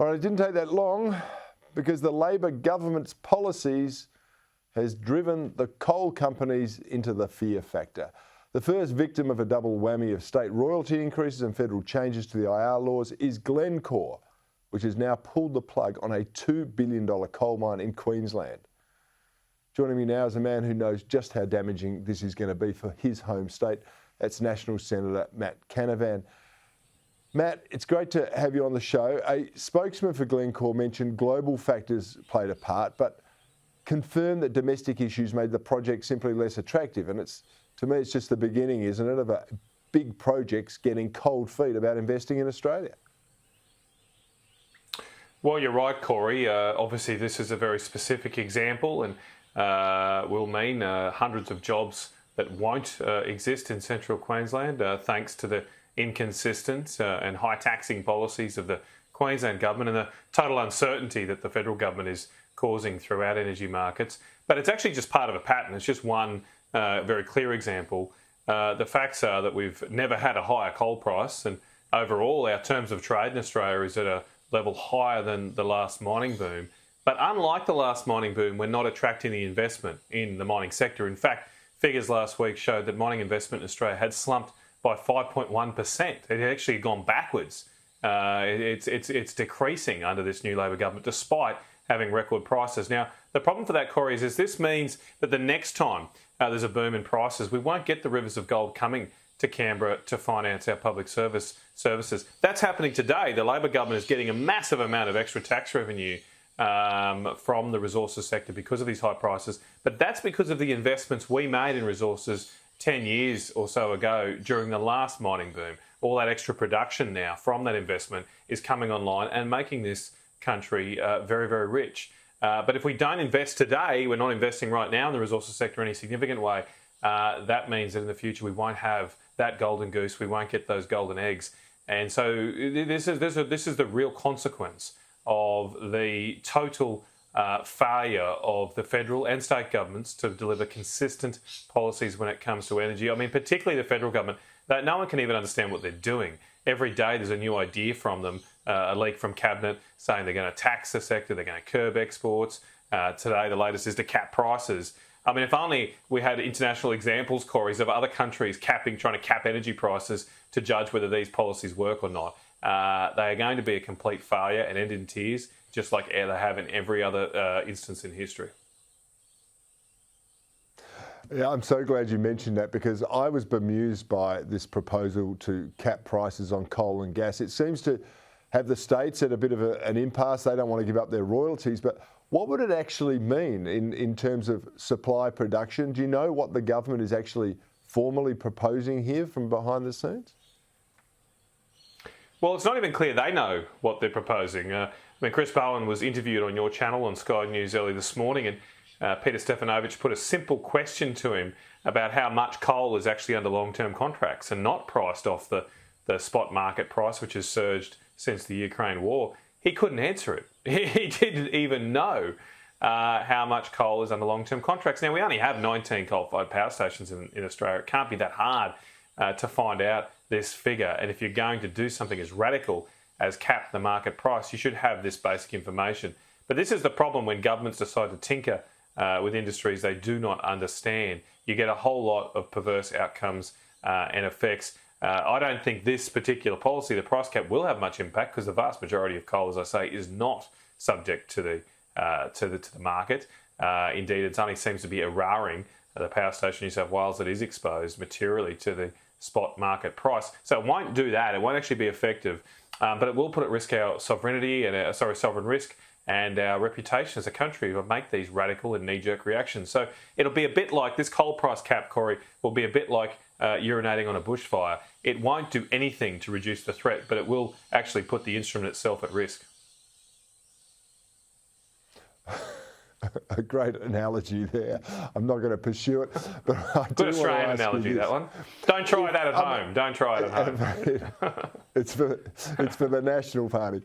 All right, it didn't take that long because the Labor government's policies has driven the coal companies into the fear factor. The first victim of a double whammy of state royalty increases and federal changes to the IR laws is Glencore, which has now pulled the plug on a $2 billion coal mine in Queensland. Joining me now is a man who knows just how damaging this is going to be for his home state. That's National Senator Matt Canavan. Matt, it's great to have you on the show. A spokesman for Glencore mentioned global factors played a part, but confirmed that domestic issues made the project simply less attractive. And to me, it's just the beginning, isn't it, of a big projects getting cold feet about investing in Australia. Well, you're right, Corey. Obviously, this is a very specific example and will mean hundreds of jobs that won't exist in central Queensland thanks to the inconsistent and high taxing policies of the Queensland government and the total uncertainty that the federal government is causing throughout energy markets. But it's actually just part of a pattern. It's just one very clear example. The facts are that we've never had a higher coal price, and overall our terms of trade in Australia is at a level higher than the last mining boom. But unlike the last mining boom, we're not attracting the investment in the mining sector. In fact, figures last week showed that mining investment in Australia had slumped by 5.1%. It had actually gone backwards. It's decreasing under this new Labor government, despite having record prices. Now, the problem for that, Corey, is this means that the next time there's a boom in prices, we won't get the rivers of gold coming to Canberra to finance our public services. That's happening today. The Labor government is getting a massive amount of extra tax revenue from the resources sector because of these high prices. But that's because of the investments we made in resources 10 years or so ago during the last mining boom. All that extra production now from that investment is coming online and making this country very, very rich. But if we don't invest today, we're not investing right now in the resources sector in any significant way, that means that in the future we won't have that golden goose, we won't get those golden eggs. And so this is the real consequence of the total failure of the federal and state governments to deliver consistent policies when it comes to energy. I mean, particularly the federal government, that no one can even understand what they're doing. Every day there's a new idea from them, a leak from Cabinet saying they're going to tax the sector, they're going to curb exports. Today the latest is to cap prices. I mean, if only we had international examples, Corey, of other countries trying to cap energy prices to judge whether these policies work or not. They are going to be a complete failure and end in tears, just like they have in every other instance in history. Yeah, I'm so glad you mentioned that because I was bemused by this proposal to cap prices on coal and gas. It seems to have the states at a bit of an impasse. They don't want to give up their royalties, but what would it actually mean in terms of supply production? Do you know what the government is actually formally proposing here from behind the scenes? Well, it's not even clear they know what they're proposing. Chris Bowen was interviewed on your channel on Sky News early this morning, and Peter Stefanovic put a simple question to him about how much coal is actually under long-term contracts and not priced off the spot market price, which has surged since the Ukraine war. He couldn't answer it. He didn't even know how much coal is under long-term contracts. Now, we only have 19 coal-fired power stations in Australia. It can't be that hard to find out this figure. And if you're going to do something as radical as cap the market price, you should have this basic information. But this is the problem when governments decide to tinker with industries they do not understand. You get a whole lot of perverse outcomes and effects. I don't think this particular policy, the price cap, will have much impact because the vast majority of coal, as I say, is not subject to the market. Indeed, it only seems to be Eraring, the power station in New South Wales, that is exposed materially to the spot market price. So it won't do that. It won't actually be effective, but it will put at risk our sovereignty and sovereign risk and our reputation as a country to make these radical and knee-jerk reactions. So it'll be a bit like this coal price cap, Corey, will be a bit like urinating on a bushfire. It won't do anything to reduce the threat, but it will actually put the instrument itself at risk. A great analogy there. I'm not going to pursue it, but I do. Good Australian analogy, that one. Don't try that at home. Don't try it at home. It's for the National Party.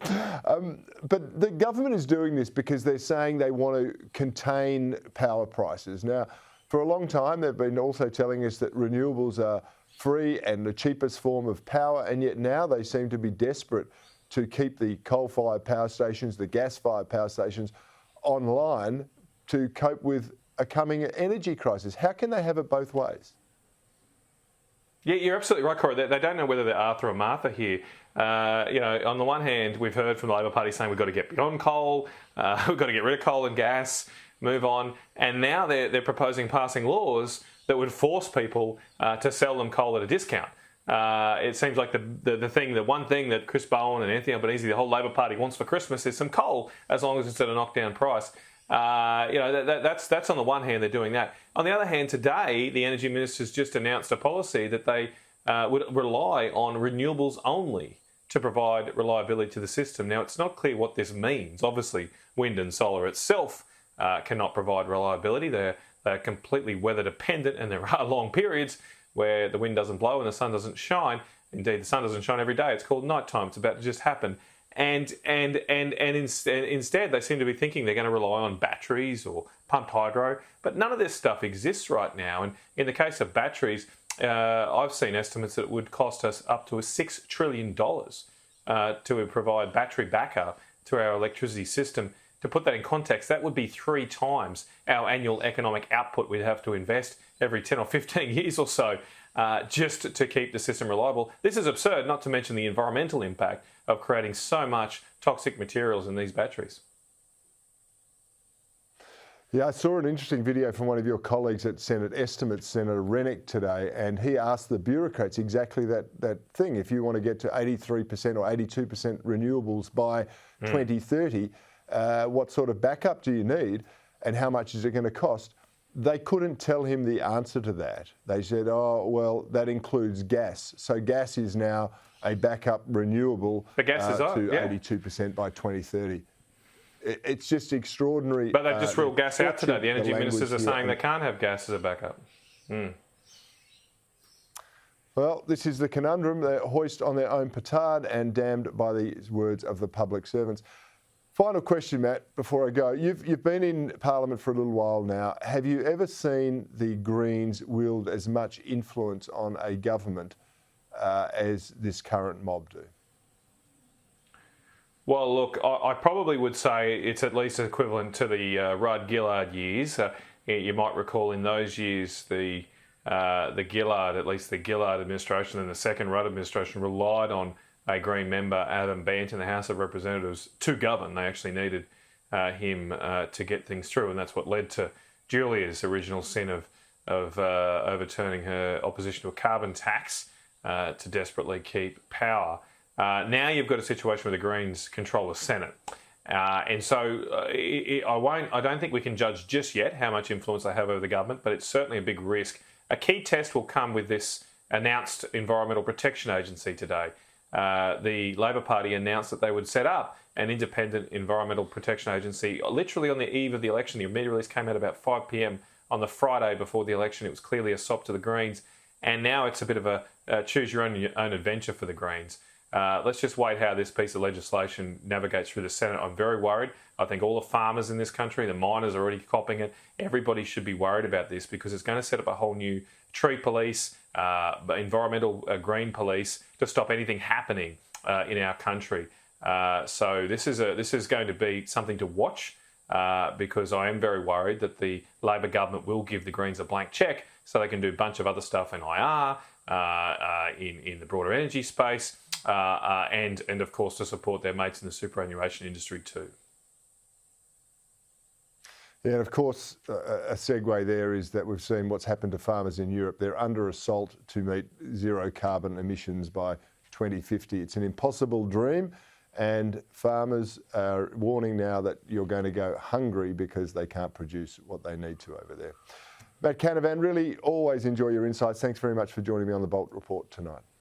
But the government is doing this because they're saying they want to contain power prices. Now, for a long time, they've been also telling us that renewables are free and the cheapest form of power, and yet now they seem to be desperate to keep the coal-fired power stations, the gas-fired power stations online to cope with a coming energy crisis. How can they have it both ways? Yeah, you're absolutely right, Cory. They don't know whether they're Arthur or Martha here. On the one hand, we've heard from the Labor Party saying we've got to get beyond coal, we've got to get rid of coal and gas, move on. And now they're proposing passing laws that would force people to sell them coal at a discount. It seems like the one thing that Chris Bowen and Anthony Albanese, the whole Labor Party, wants for Christmas is some coal, as long as it's at a knockdown price. That's on the one hand, they're doing that. On the other hand, today, the Energy Minister's just announced a policy that they would rely on renewables only to provide reliability to the system. Now, it's not clear what this means. Obviously, wind and solar itself cannot provide reliability. They're completely weather dependent, and there are long periods where the wind doesn't blow and the sun doesn't shine. Indeed, the sun doesn't shine every day. It's called nighttime. It's about to just happen. And instead, they seem to be thinking they're going to rely on batteries or pumped hydro. But none of this stuff exists right now. And in the case of batteries, I've seen estimates that it would cost us up to $6 trillion to provide battery backup to our electricity system. To put that in context, that would be 3 times our annual economic output we'd have to invest every 10 or 15 years or so just to keep the system reliable. This is absurd, not to mention the environmental impact of creating so much toxic materials in these batteries. Yeah, I saw an interesting video from one of your colleagues at Senate Estimates, Senator Rennick, today, and he asked the bureaucrats exactly that thing. If you want to get to 83% or 82% renewables by 2030, what sort of backup do you need and how much is it going to cost? They couldn't tell him the answer to that. They said, oh, well, that includes gas. So gas is now a backup renewable to 82% by 2030. It's just extraordinary. But they've just ruled gas out today. The energy ministers are saying they can't have gas as a backup. Well, this is the conundrum. They're hoist on their own petard and damned by the words of the public servants. Final question, Matt, before I go. You've been in Parliament for a little while now. Have you ever seen the Greens wield as much influence on a government as this current mob do? Well, look, I probably would say it's at least equivalent to the Rudd-Gillard years. You might recall in those years the Gillard, at least the Gillard administration and the second Rudd administration relied on a Green member, Adam Bant, in the House of Representatives to govern. They actually needed him to get things through, and that's what led to Julia's original sin of overturning her opposition to a carbon tax to desperately keep power. Now you've got a situation where the Greens control the Senate. And so I don't think we can judge just yet how much influence they have over the government, but it's certainly a big risk. A key test will come with this announced Environmental Protection Agency today. The Labor Party announced that they would set up an independent Environmental Protection Agency literally on the eve of the election. The media release came out about 5 p.m. on the Friday before the election. It was clearly a sop to the Greens. And now it's a bit of a choose-your-own adventure for the Greens. Let's just wait how this piece of legislation navigates through the Senate. I'm very worried. I think all the farmers in this country, the miners are already copying it. Everybody should be worried about this because it's going to set up a whole new tree police, environmental green police to stop anything happening in our country. So this is going to be something to watch because I am very worried that the Labor government will give the Greens a blank cheque so they can do a bunch of other stuff in IR, in the broader energy space, and of course to support their mates in the superannuation industry too. Yeah, and of course, a segue there is that we've seen what's happened to farmers in Europe. They're under assault to meet zero carbon emissions by 2050. It's an impossible dream, and farmers are warning now that you're going to go hungry because they can't produce what they need to over there. Matt Canavan, really always enjoy your insights. Thanks very much for joining me on the Bolt Report tonight.